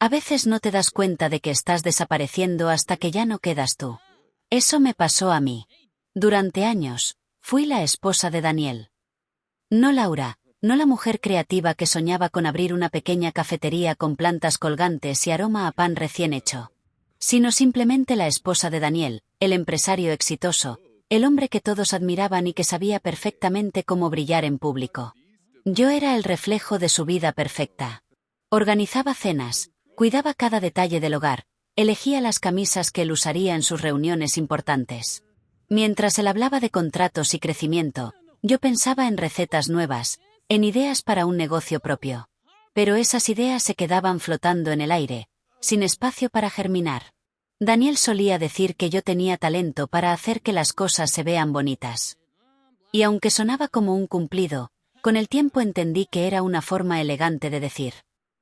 A veces no te das cuenta de que estás desapareciendo hasta que ya no quedas tú. Eso me pasó a mí. Durante años, fui la esposa de Daniel. No Laura, no la mujer creativa que soñaba con abrir una pequeña cafetería con plantas colgantes y aroma a pan recién hecho. Sino simplemente la esposa de Daniel, el empresario exitoso, el hombre que todos admiraban y que sabía perfectamente cómo brillar en público. Yo era el reflejo de su vida perfecta. Organizaba cenas, cuidaba cada detalle del hogar, elegía las camisas que él usaría en sus reuniones importantes. Mientras él hablaba de contratos y crecimiento, yo pensaba en recetas nuevas, en ideas para un negocio propio. Pero esas ideas se quedaban flotando en el aire, sin espacio para germinar. Daniel solía decir que yo tenía talento para hacer que las cosas se vean bonitas. Y aunque sonaba como un cumplido, con el tiempo entendí que era una forma elegante de decir: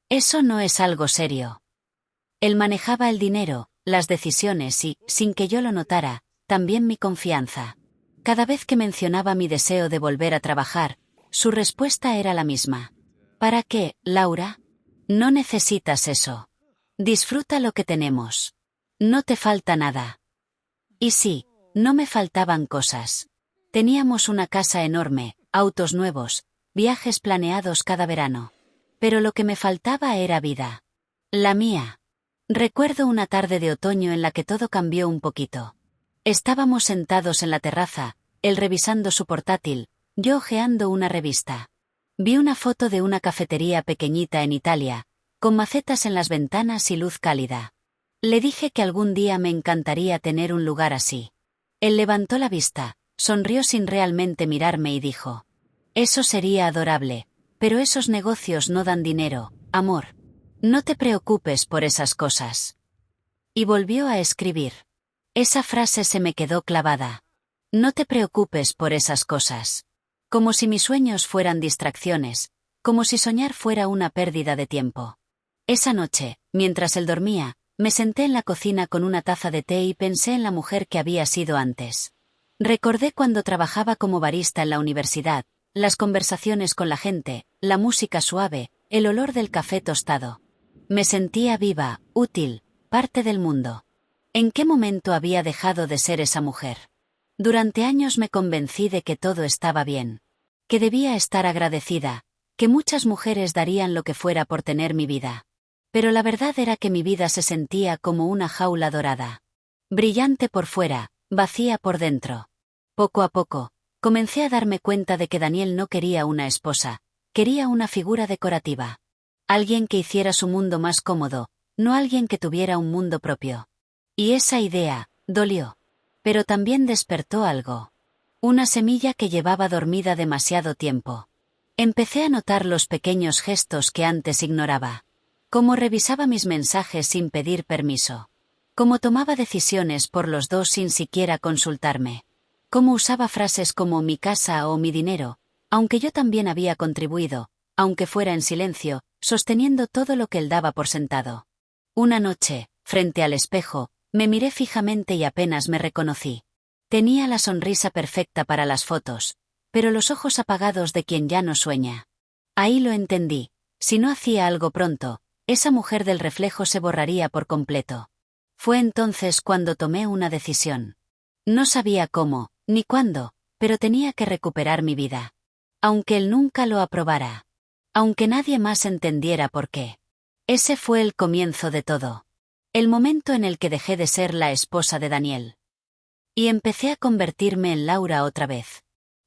eso no es algo serio. Él manejaba el dinero, las decisiones y, sin que yo lo notara, también mi confianza. Cada vez que mencionaba mi deseo de volver a trabajar, su respuesta era la misma. ¿Para qué, Laura? No necesitas eso. Disfruta lo que tenemos. No te falta nada. Y sí, no me faltaban cosas. Teníamos una casa enorme, autos nuevos, viajes planeados cada verano. Pero lo que me faltaba era vida. La mía. Recuerdo una tarde de otoño en la que todo cambió un poquito. Estábamos sentados en la terraza, él revisando su portátil, yo hojeando una revista. Vi una foto de una cafetería pequeñita en Italia, con macetas en las ventanas y luz cálida. Le dije que algún día me encantaría tener un lugar así. Él levantó la vista, sonrió sin realmente mirarme y dijo: eso sería adorable, pero esos negocios no dan dinero, amor. No te preocupes por esas cosas. Y volvió a escribir. Esa frase se me quedó clavada. No te preocupes por esas cosas. Como si mis sueños fueran distracciones, como si soñar fuera una pérdida de tiempo. Esa noche, mientras él dormía, me senté en la cocina con una taza de té y pensé en la mujer que había sido antes. Recordé cuando trabajaba como barista en la universidad, las conversaciones con la gente, la música suave, el olor del café tostado. Me sentía viva, útil, parte del mundo. ¿En qué momento había dejado de ser esa mujer? Durante años me convencí de que todo estaba bien. Que debía estar agradecida, que muchas mujeres darían lo que fuera por tener mi vida. Pero la verdad era que mi vida se sentía como una jaula dorada. Brillante por fuera, vacía por dentro. Poco a poco, comencé a darme cuenta de que Daniel no quería una esposa, quería una figura decorativa. Alguien que hiciera su mundo más cómodo, no alguien que tuviera un mundo propio. Y esa idea, dolió. Pero también despertó algo. Una semilla que llevaba dormida demasiado tiempo. Empecé a notar los pequeños gestos que antes ignoraba. Cómo revisaba mis mensajes sin pedir permiso. Cómo tomaba decisiones por los dos sin siquiera consultarme. Cómo usaba frases como mi casa o mi dinero, aunque yo también había contribuido, aunque fuera en silencio, sosteniendo todo lo que él daba por sentado. Una noche, frente al espejo, me miré fijamente y apenas me reconocí. Tenía la sonrisa perfecta para las fotos, pero los ojos apagados de quien ya no sueña. Ahí lo entendí. Si no hacía algo pronto, esa mujer del reflejo se borraría por completo. Fue entonces cuando tomé una decisión. No sabía cómo, ni cuándo, pero tenía que recuperar mi vida. Aunque él nunca lo aprobara. Aunque nadie más entendiera por qué. Ese fue el comienzo de todo. El momento en el que dejé de ser la esposa de Daniel. Y empecé a convertirme en Laura otra vez.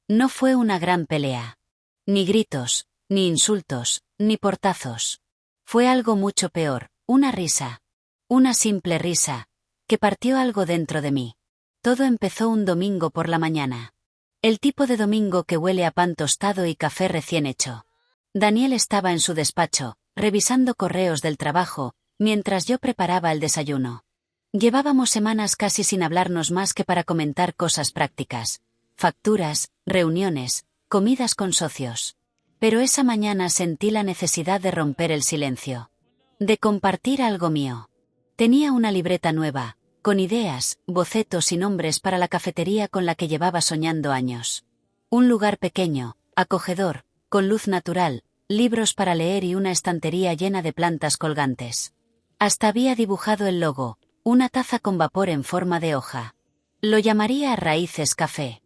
No fue una gran pelea. Ni gritos, ni insultos, ni portazos. Fue algo mucho peor, una risa. Una simple risa, que partió algo dentro de mí. Todo empezó un domingo por la mañana. El tipo de domingo que huele a pan tostado y café recién hecho. Daniel estaba en su despacho, revisando correos del trabajo, mientras yo preparaba el desayuno. Llevábamos semanas casi sin hablarnos más que para comentar cosas prácticas. Facturas, reuniones, comidas con socios. Pero esa mañana sentí la necesidad de romper el silencio. De compartir algo mío. Tenía una libreta nueva, con ideas, bocetos y nombres para la cafetería con la que llevaba soñando años. Un lugar pequeño, acogedor, con luz natural, libros para leer y una estantería llena de plantas colgantes. Hasta había dibujado el logo, una taza con vapor en forma de hoja. Lo llamaría Raíces Café.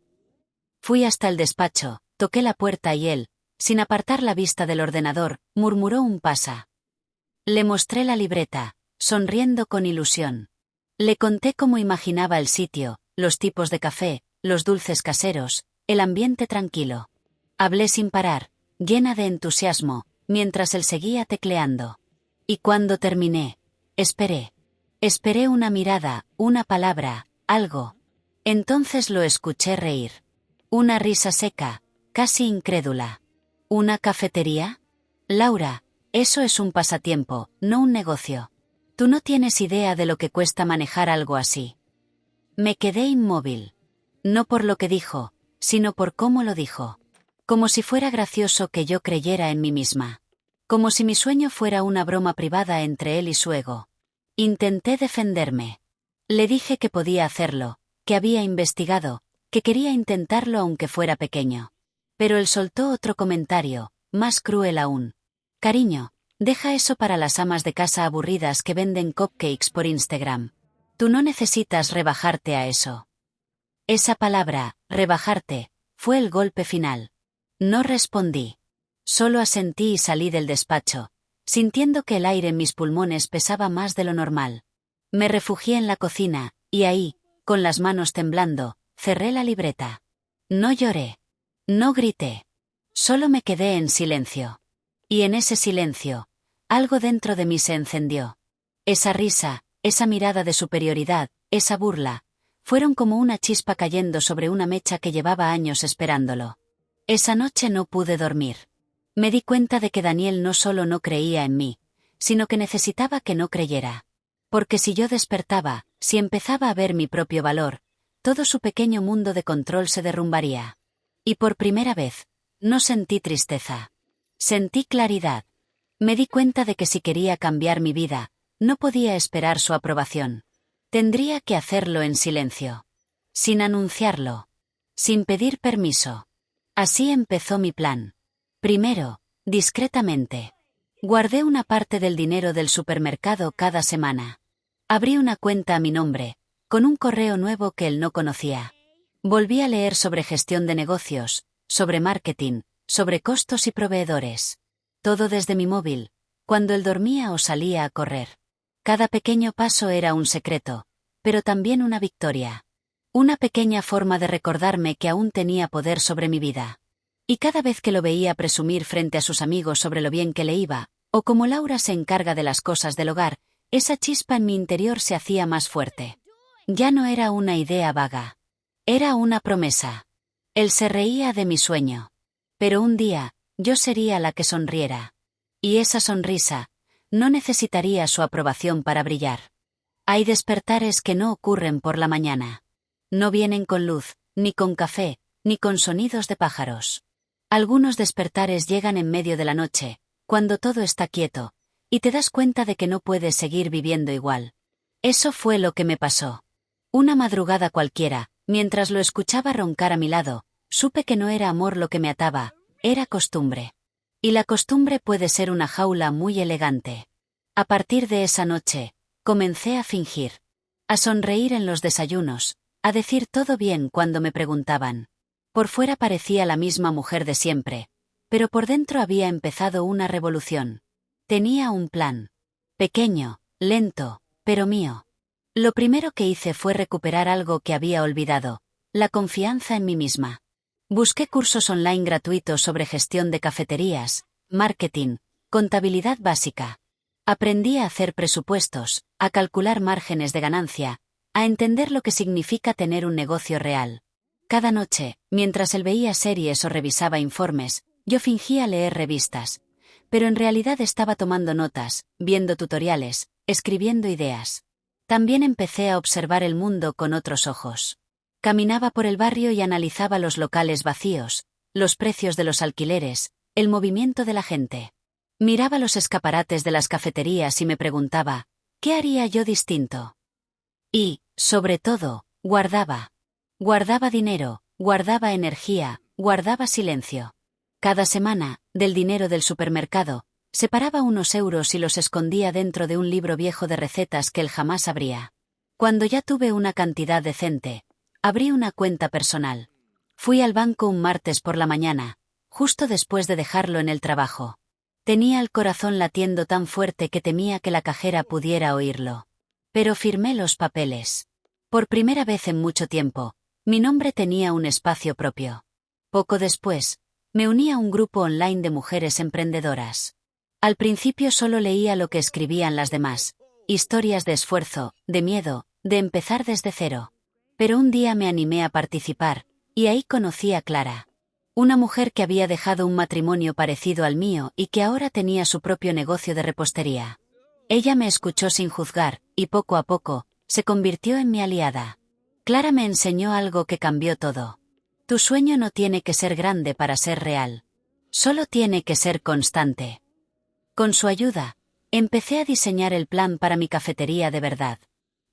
Fui hasta el despacho, toqué la puerta y él, sin apartar la vista del ordenador, murmuró un pasa. Le mostré la libreta, sonriendo con ilusión. Le conté cómo imaginaba el sitio, los tipos de café, los dulces caseros, el ambiente tranquilo. Hablé sin parar, llena de entusiasmo, mientras él seguía tecleando. Y cuando terminé, esperé. Esperé una mirada, una palabra, algo. Entonces lo escuché reír. Una risa seca, casi incrédula. ¿Una cafetería? Laura, eso es un pasatiempo, no un negocio. Tú no tienes idea de lo que cuesta manejar algo así. Me quedé inmóvil. No por lo que dijo, sino por cómo lo dijo. Como si fuera gracioso que yo creyera en mí misma. Como si mi sueño fuera una broma privada entre él y su ego. Intenté defenderme. Le dije que podía hacerlo, que había investigado, que quería intentarlo aunque fuera pequeño. Pero él soltó otro comentario, más cruel aún. Cariño, deja eso para las amas de casa aburridas que venden cupcakes por Instagram. Tú no necesitas rebajarte a eso. Esa palabra, rebajarte, fue el golpe final. No respondí. Solo asentí y salí del despacho, sintiendo que el aire en mis pulmones pesaba más de lo normal. Me refugié en la cocina, y ahí, con las manos temblando, cerré la libreta. No lloré. No grité. Solo me quedé en silencio. Y en ese silencio, algo dentro de mí se encendió. Esa risa, esa mirada de superioridad, esa burla, fueron como una chispa cayendo sobre una mecha que llevaba años esperándolo. Esa noche no pude dormir. Me di cuenta de que Daniel no solo no creía en mí, sino que necesitaba que no creyera. Porque si yo despertaba, si empezaba a ver mi propio valor, todo su pequeño mundo de control se derrumbaría. Y por primera vez, no sentí tristeza. Sentí claridad. Me di cuenta de que si quería cambiar mi vida, no podía esperar su aprobación. Tendría que hacerlo en silencio. Sin anunciarlo. Sin pedir permiso. Así empezó mi plan. Primero, discretamente. Guardé una parte del dinero del supermercado cada semana. Abrí una cuenta a mi nombre, con un correo nuevo que él no conocía. Volví a leer sobre gestión de negocios, sobre marketing, sobre costos y proveedores. Todo desde mi móvil, cuando él dormía o salía a correr. Cada pequeño paso era un secreto, pero también una victoria. Una pequeña forma de recordarme que aún tenía poder sobre mi vida. Y cada vez que lo veía presumir frente a sus amigos sobre lo bien que le iba, o como Laura se encarga de las cosas del hogar, esa chispa en mi interior se hacía más fuerte. Ya no era una idea vaga. Era una promesa. Él se reía de mi sueño. Pero un día, yo sería la que sonriera. Y esa sonrisa, no necesitaría su aprobación para brillar. Hay despertares que no ocurren por la mañana. No vienen con luz, ni con café, ni con sonidos de pájaros. Algunos despertares llegan en medio de la noche, cuando todo está quieto, y te das cuenta de que no puedes seguir viviendo igual. Eso fue lo que me pasó. Una madrugada cualquiera, mientras lo escuchaba roncar a mi lado, supe que no era amor lo que me ataba, era costumbre. Y la costumbre puede ser una jaula muy elegante. A partir de esa noche, comencé a fingir. A sonreír en los desayunos, a decir todo bien cuando me preguntaban. Por fuera parecía la misma mujer de siempre, pero por dentro había empezado una revolución. Tenía un plan. Pequeño, lento, pero mío. Lo primero que hice fue recuperar algo que había olvidado, la confianza en mí misma. Busqué cursos online gratuitos sobre gestión de cafeterías, marketing, contabilidad básica. Aprendí a hacer presupuestos, a calcular márgenes de ganancia, a entender lo que significa tener un negocio real. Cada noche, mientras él veía series o revisaba informes, yo fingía leer revistas. Pero en realidad estaba tomando notas, viendo tutoriales, escribiendo ideas. También empecé a observar el mundo con otros ojos. Caminaba por el barrio y analizaba los locales vacíos, los precios de los alquileres, el movimiento de la gente. Miraba los escaparates de las cafeterías y me preguntaba, ¿qué haría yo distinto? Y, sobre todo, guardaba. Guardaba dinero, guardaba energía, guardaba silencio. Cada semana, del dinero del supermercado, Separaba unos euros y los escondía dentro de un libro viejo de recetas que él jamás abría. Cuando ya tuve una cantidad decente, abrí una cuenta personal. Fui al banco un martes por la mañana, justo después de dejarlo en el trabajo. Tenía el corazón latiendo tan fuerte que temía que la cajera pudiera oírlo. Pero firmé los papeles. Por primera vez en mucho tiempo, mi nombre tenía un espacio propio. Poco después, me uní a un grupo online de mujeres emprendedoras. Al principio solo leía lo que escribían las demás, historias de esfuerzo, de miedo, de empezar desde cero. Pero un día me animé a participar, y ahí conocí a Clara. Una mujer que había dejado un matrimonio parecido al mío y que ahora tenía su propio negocio de repostería. Ella me escuchó sin juzgar, y poco a poco, se convirtió en mi aliada. Clara me enseñó algo que cambió todo. Tu sueño no tiene que ser grande para ser real. Solo tiene que ser constante. Con su ayuda, empecé a diseñar el plan para mi cafetería de verdad.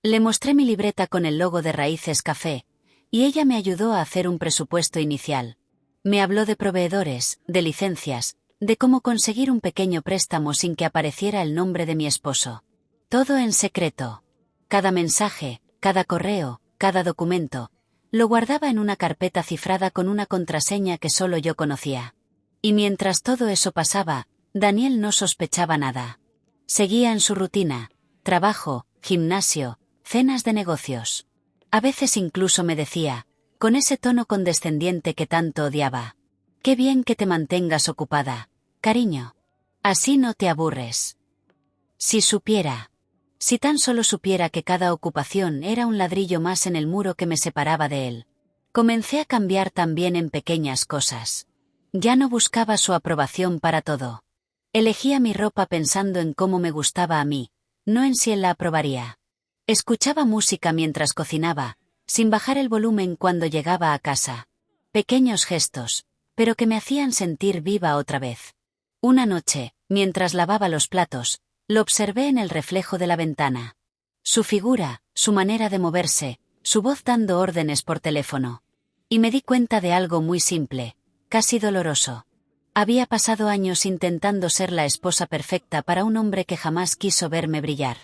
Le mostré mi libreta con el logo de Raíces Café, y ella me ayudó a hacer un presupuesto inicial. Me habló de proveedores, de licencias, de cómo conseguir un pequeño préstamo sin que apareciera el nombre de mi esposo. Todo en secreto. Cada mensaje, cada correo, cada documento, lo guardaba en una carpeta cifrada con una contraseña que solo yo conocía. Y mientras todo eso pasaba, Daniel no sospechaba nada. Seguía en su rutina, trabajo, gimnasio, cenas de negocios. A veces incluso me decía, con ese tono condescendiente que tanto odiaba: «Qué bien que te mantengas ocupada, cariño. Así no te aburres». Si supiera. Si tan solo supiera que cada ocupación era un ladrillo más en el muro que me separaba de él. Comencé a cambiar también en pequeñas cosas. Ya no buscaba su aprobación para todo. Elegía mi ropa pensando en cómo me gustaba a mí, no en si él la aprobaría. Escuchaba música mientras cocinaba, sin bajar el volumen cuando llegaba a casa. Pequeños gestos, pero que me hacían sentir viva otra vez. Una noche, mientras lavaba los platos, lo observé en el reflejo de la ventana. Su figura, su manera de moverse, su voz dando órdenes por teléfono. Y me di cuenta de algo muy simple, casi doloroso. Había pasado años intentando ser la esposa perfecta para un hombre que jamás quiso verme brillar.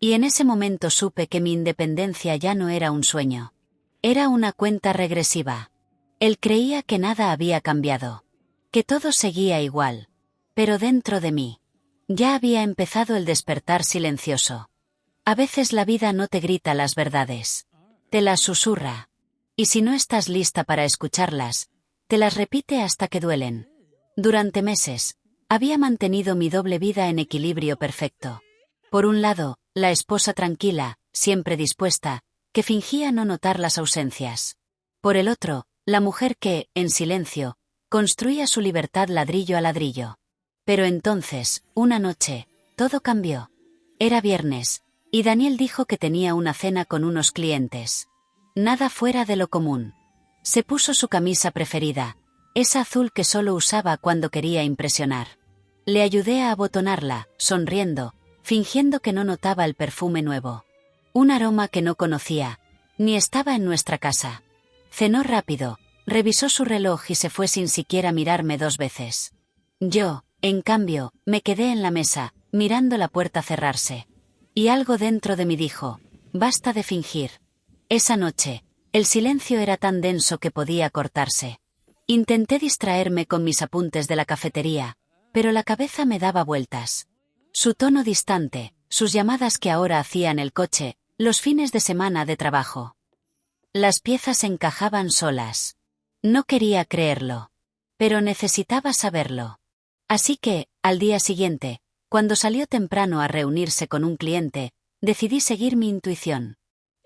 Y en ese momento supe que mi independencia ya no era un sueño. Era una cuenta regresiva. Él creía que nada había cambiado. Que todo seguía igual. Pero dentro de mí, ya había empezado el despertar silencioso. A veces la vida no te grita las verdades. Te las susurra. Y si no estás lista para escucharlas, te las repite hasta que duelen. Durante meses, había mantenido mi doble vida en equilibrio perfecto. Por un lado, la esposa tranquila, siempre dispuesta, que fingía no notar las ausencias. Por el otro, la mujer que, en silencio, construía su libertad ladrillo a ladrillo. Pero entonces, una noche, todo cambió. Era viernes, y Daniel dijo que tenía una cena con unos clientes. Nada fuera de lo común. Se puso su camisa preferida, esa azul que solo usaba cuando quería impresionar. Le ayudé a abotonarla, sonriendo, fingiendo que no notaba el perfume nuevo. Un aroma que no conocía, ni estaba en nuestra casa. Cenó rápido, revisó su reloj y se fue sin siquiera mirarme 2 veces. Yo, en cambio, me quedé en la mesa, mirando la puerta cerrarse. Y algo dentro de mí dijo: basta de fingir. Esa noche, el silencio era tan denso que podía cortarse. Intenté distraerme con mis apuntes de la cafetería, pero la cabeza me daba vueltas. Su tono distante, sus llamadas que ahora hacía en el coche, los fines de semana de trabajo. Las piezas encajaban solas. No quería creerlo. Pero necesitaba saberlo. Así que, al día siguiente, cuando salió temprano a reunirse con un cliente, decidí seguir mi intuición.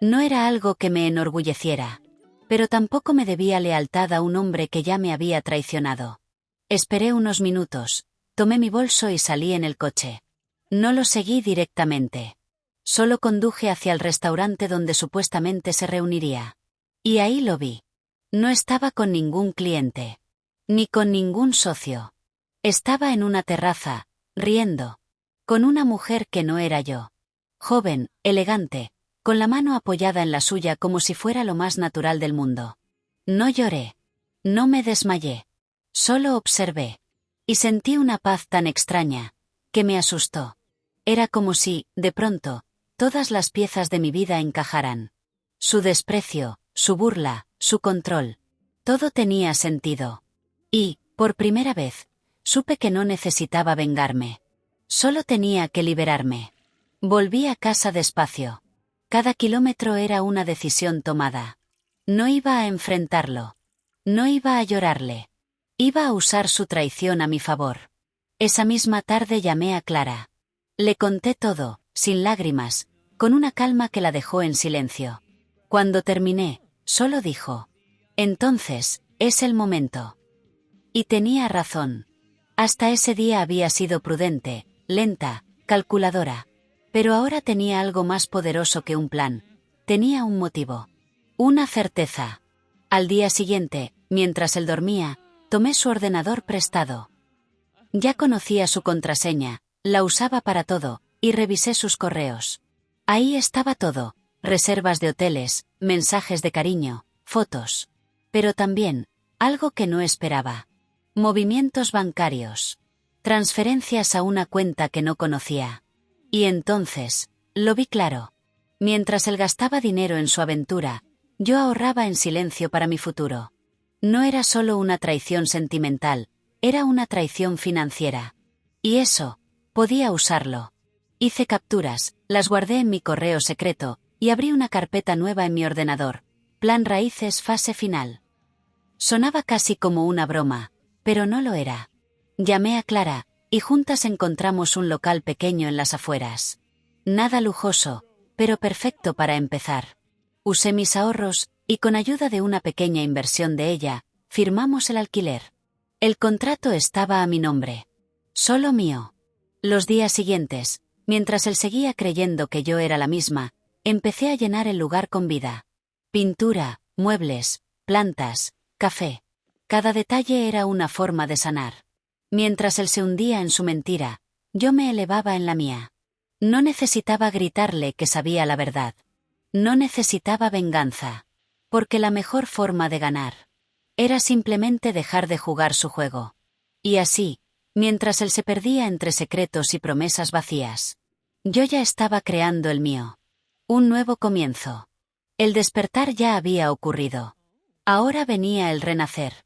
No era algo que me enorgulleciera. Pero tampoco me debía lealtad a un hombre que ya me había traicionado. Esperé unos minutos, tomé mi bolso y salí en el coche. No lo seguí directamente. Solo conduje hacia el restaurante donde supuestamente se reuniría. Y ahí lo vi. No estaba con ningún cliente. Ni con ningún socio. Estaba en una terraza, riendo. Con una mujer que no era yo. Joven, elegante, con la mano apoyada en la suya como si fuera lo más natural del mundo. No lloré. No me desmayé. Solo observé. Y sentí una paz tan extraña, que me asustó. Era como si, de pronto, todas las piezas de mi vida encajaran. Su desprecio, su burla, su control. Todo tenía sentido. Y, por primera vez, supe que no necesitaba vengarme. Solo tenía que liberarme. Volví a casa despacio. Cada kilómetro era una decisión tomada. No iba a enfrentarlo. No iba a llorarle. Iba a usar su traición a mi favor. Esa misma tarde llamé a Clara. Le conté todo, sin lágrimas, con una calma que la dejó en silencio. Cuando terminé, solo dijo: entonces, es el momento. Y tenía razón. Hasta ese día había sido prudente, lenta, calculadora. Pero ahora tenía algo más poderoso que un plan. Tenía un motivo. Una certeza. Al día siguiente, mientras él dormía, tomé su ordenador prestado. Ya conocía su contraseña, la usaba para todo, y revisé sus correos. Ahí estaba todo: reservas de hoteles, mensajes de cariño, fotos. Pero también, algo que no esperaba. Movimientos bancarios. Transferencias a una cuenta que no conocía. Y entonces, lo vi claro. Mientras él gastaba dinero en su aventura, yo ahorraba en silencio para mi futuro. No era solo una traición sentimental, era una traición financiera. Y eso, podía usarlo. Hice capturas, las guardé en mi correo secreto, y abrí una carpeta nueva en mi ordenador. Plan Raíces fase final. Sonaba casi como una broma, pero no lo era. Llamé a Clara, y juntas encontramos un local pequeño en las afueras. Nada lujoso, pero perfecto para empezar. Usé mis ahorros, y con ayuda de una pequeña inversión de ella, firmamos el alquiler. El contrato estaba a mi nombre. Solo mío. Los días siguientes, mientras él seguía creyendo que yo era la misma, empecé a llenar el lugar con vida. Pintura, muebles, plantas, café. Cada detalle era una forma de sanar. Mientras él se hundía en su mentira, yo me elevaba en la mía. No necesitaba gritarle que sabía la verdad. No necesitaba venganza. Porque la mejor forma de ganar era simplemente dejar de jugar su juego. Y así, mientras él se perdía entre secretos y promesas vacías, yo ya estaba creando el mío. Un nuevo comienzo. El despertar ya había ocurrido. Ahora venía el renacer.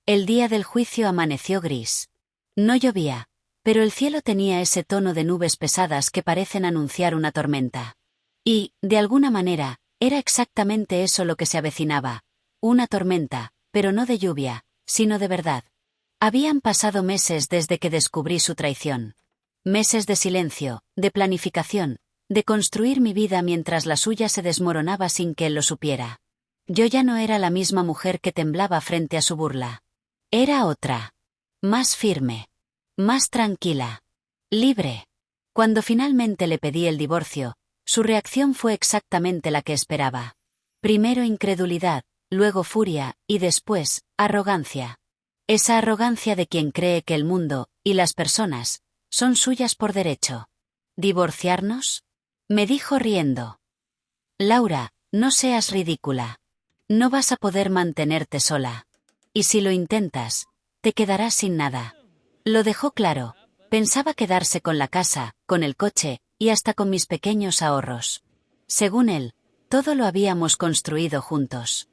El día del juicio amaneció gris. No llovía, pero el cielo tenía ese tono de nubes pesadas que parecen anunciar una tormenta. Y, de alguna manera, era exactamente eso lo que se avecinaba. Una tormenta, pero no de lluvia, sino de verdad. Habían pasado meses desde que descubrí su traición. Meses de silencio, de planificación, de construir mi vida mientras la suya se desmoronaba sin que él lo supiera. Yo ya no era la misma mujer que temblaba frente a su burla. Era otra. Más firme. Más tranquila. Libre. Cuando finalmente le pedí el divorcio, su reacción fue exactamente la que esperaba. Primero incredulidad, luego furia, y después, arrogancia. Esa arrogancia de quien cree que el mundo, y las personas, son suyas por derecho. ¿Divorciarnos? Me dijo riendo. Laura, no seas ridícula. No vas a poder mantenerte sola. Y si lo intentas, te quedarás sin nada. Lo dejó claro. Pensaba quedarse con la casa, con el coche, y hasta con mis pequeños ahorros. Según él, todo lo habíamos construido juntos.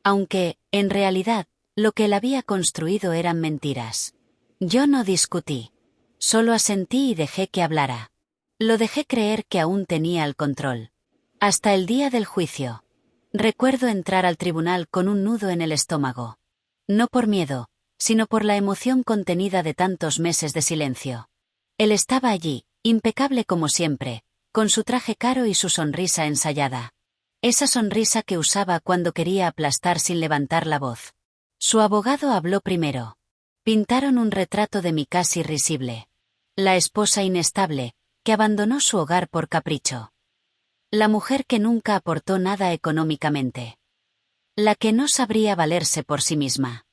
Aunque, en realidad, lo que él había construido eran mentiras. Yo no discutí. Solo asentí y dejé que hablara. Lo dejé creer que aún tenía el control. Hasta el día del juicio. Recuerdo entrar al tribunal con un nudo en el estómago. No por miedo, sino por la emoción contenida de tantos meses de silencio. Él estaba allí, impecable como siempre, con su traje caro y su sonrisa ensayada. Esa sonrisa que usaba cuando quería aplastar sin levantar la voz. Su abogado habló primero. Pintaron un retrato de mí casi risible. La esposa inestable, que abandonó su hogar por capricho. La mujer que nunca aportó nada económicamente. La que no sabría valerse por sí misma.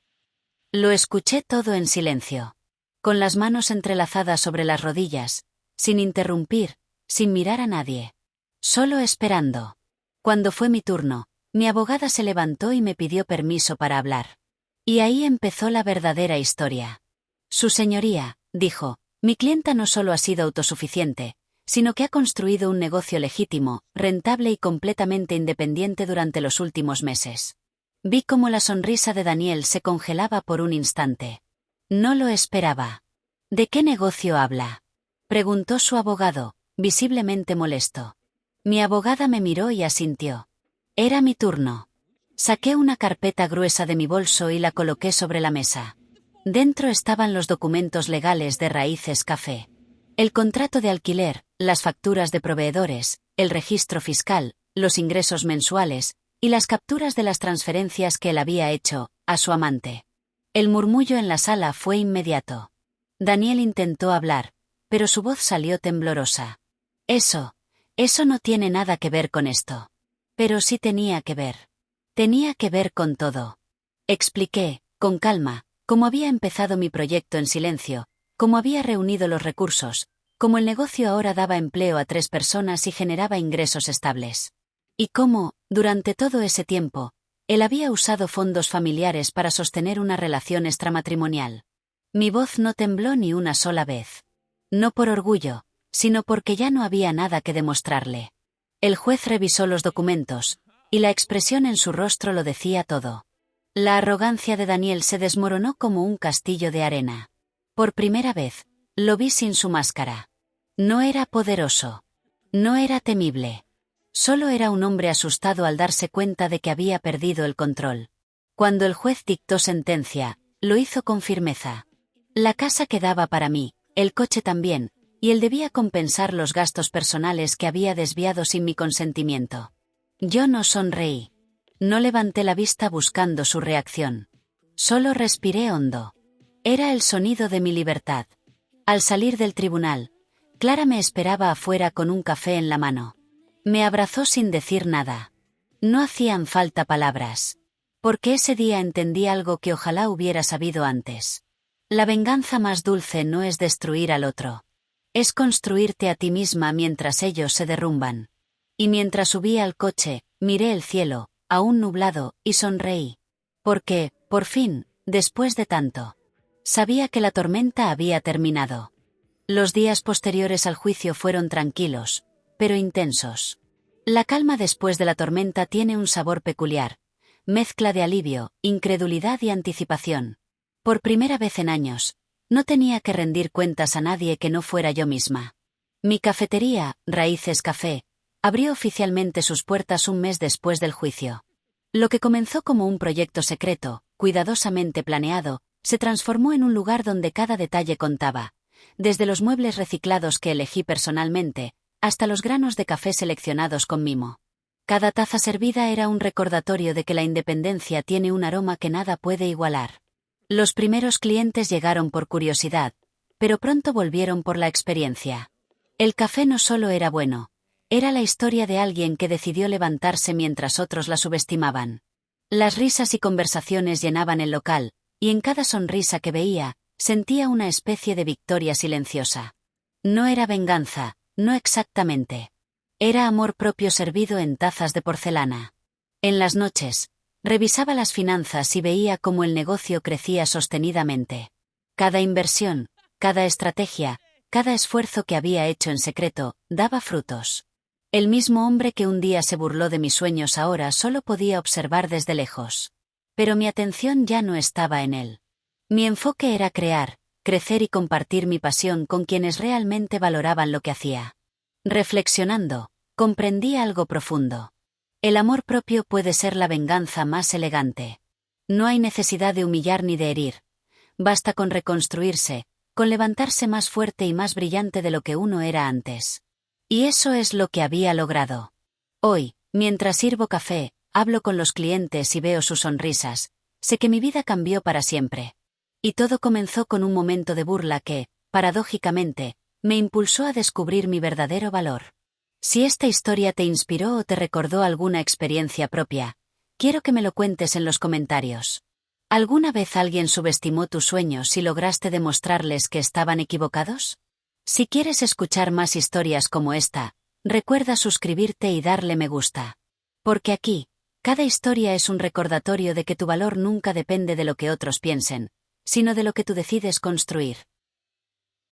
Lo escuché todo en silencio. Con las manos entrelazadas sobre las rodillas, sin interrumpir, sin mirar a nadie. Solo esperando. Cuando fue mi turno, mi abogada se levantó y me pidió permiso para hablar. Y ahí empezó la verdadera historia. Su señoría, dijo, Mi clienta no solo ha sido autosuficiente, sino que ha construido un negocio legítimo, rentable y completamente independiente durante los últimos meses. Vi cómo la sonrisa de Daniel se congelaba por un instante. No lo esperaba. ¿De qué negocio habla?, preguntó su abogado, visiblemente molesto. Mi abogada me miró y asintió. Era mi turno. Saqué una carpeta gruesa de mi bolso y la coloqué sobre la mesa. Dentro estaban los documentos legales de Raíces Café. El contrato de alquiler, las facturas de proveedores, el registro fiscal, los ingresos mensuales, y las capturas de las transferencias que él había hecho, a su amante. El murmullo en la sala fue inmediato. Daniel intentó hablar, pero su voz salió temblorosa. Eso no tiene nada que ver con esto. Pero sí tenía que ver. Tenía que ver con todo. Expliqué, con calma, cómo había empezado mi proyecto en silencio, cómo había reunido los recursos, cómo el negocio ahora daba empleo a 3 personas y generaba ingresos estables. Y cómo, durante todo ese tiempo, él había usado fondos familiares para sostener una relación extramatrimonial. Mi voz no tembló ni una sola vez. No por orgullo, sino porque ya no había nada que demostrarle. El juez revisó los documentos, y la expresión en su rostro lo decía todo. La arrogancia de Daniel se desmoronó como un castillo de arena. Por primera vez, lo vi sin su máscara. No era poderoso. No era temible. Solo era un hombre asustado al darse cuenta de que había perdido el control. Cuando el juez dictó sentencia, lo hizo con firmeza. La casa quedaba para mí, el coche también, y él debía compensar los gastos personales que había desviado sin mi consentimiento. Yo no sonreí. No levanté la vista buscando su reacción. Solo respiré hondo. Era el sonido de mi libertad. Al salir del tribunal, Clara me esperaba afuera con un café en la mano. Me abrazó sin decir nada. No hacían falta palabras. Porque ese día entendí algo que ojalá hubiera sabido antes. La venganza más dulce no es destruir al otro. Es construirte a ti misma mientras ellos se derrumban. Y mientras subía al coche, miré el cielo, aún nublado, y sonreí. Porque, por fin, después de tanto, sabía que la tormenta había terminado. Los días posteriores al juicio fueron tranquilos, pero intensos. La calma después de la tormenta tiene un sabor peculiar, mezcla de alivio, incredulidad y anticipación. Por primera vez en años, no tenía que rendir cuentas a nadie que no fuera yo misma. Mi cafetería, Raíces Café, abrió oficialmente sus puertas un mes después del juicio. Lo que comenzó como un proyecto secreto, cuidadosamente planeado, se transformó en un lugar donde cada detalle contaba, desde los muebles reciclados que elegí personalmente, hasta los granos de café seleccionados con mimo. Cada taza servida era un recordatorio de que la independencia tiene un aroma que nada puede igualar. Los primeros clientes llegaron por curiosidad, pero pronto volvieron por la experiencia. El café no solo era bueno, era la historia de alguien que decidió levantarse mientras otros la subestimaban. Las risas y conversaciones llenaban el local, y en cada sonrisa que veía, sentía una especie de victoria silenciosa. No era venganza, no exactamente. Era amor propio servido en tazas de porcelana. En las noches, revisaba las finanzas y veía cómo el negocio crecía sostenidamente. Cada inversión, cada estrategia, cada esfuerzo que había hecho en secreto, daba frutos. El mismo hombre que un día se burló de mis sueños ahora solo podía observar desde lejos. Pero mi atención ya no estaba en él. Mi enfoque era crear, crecer y compartir mi pasión con quienes realmente valoraban lo que hacía. Reflexionando, comprendí algo profundo. El amor propio puede ser la venganza más elegante. No hay necesidad de humillar ni de herir. Basta con reconstruirse, con levantarse más fuerte y más brillante de lo que uno era antes. Y eso es lo que había logrado. Hoy, mientras sirvo café, hablo con los clientes y veo sus sonrisas, sé que mi vida cambió para siempre. Y todo comenzó con un momento de burla que, paradójicamente, me impulsó a descubrir mi verdadero valor. Si esta historia te inspiró o te recordó alguna experiencia propia, quiero que me lo cuentes en los comentarios. ¿Alguna vez alguien subestimó tus sueños y lograste demostrarles que estaban equivocados? Si quieres escuchar más historias como esta, recuerda suscribirte y darle me gusta. Porque aquí, cada historia es un recordatorio de que tu valor nunca depende de lo que otros piensen, sino de lo que tú decides construir.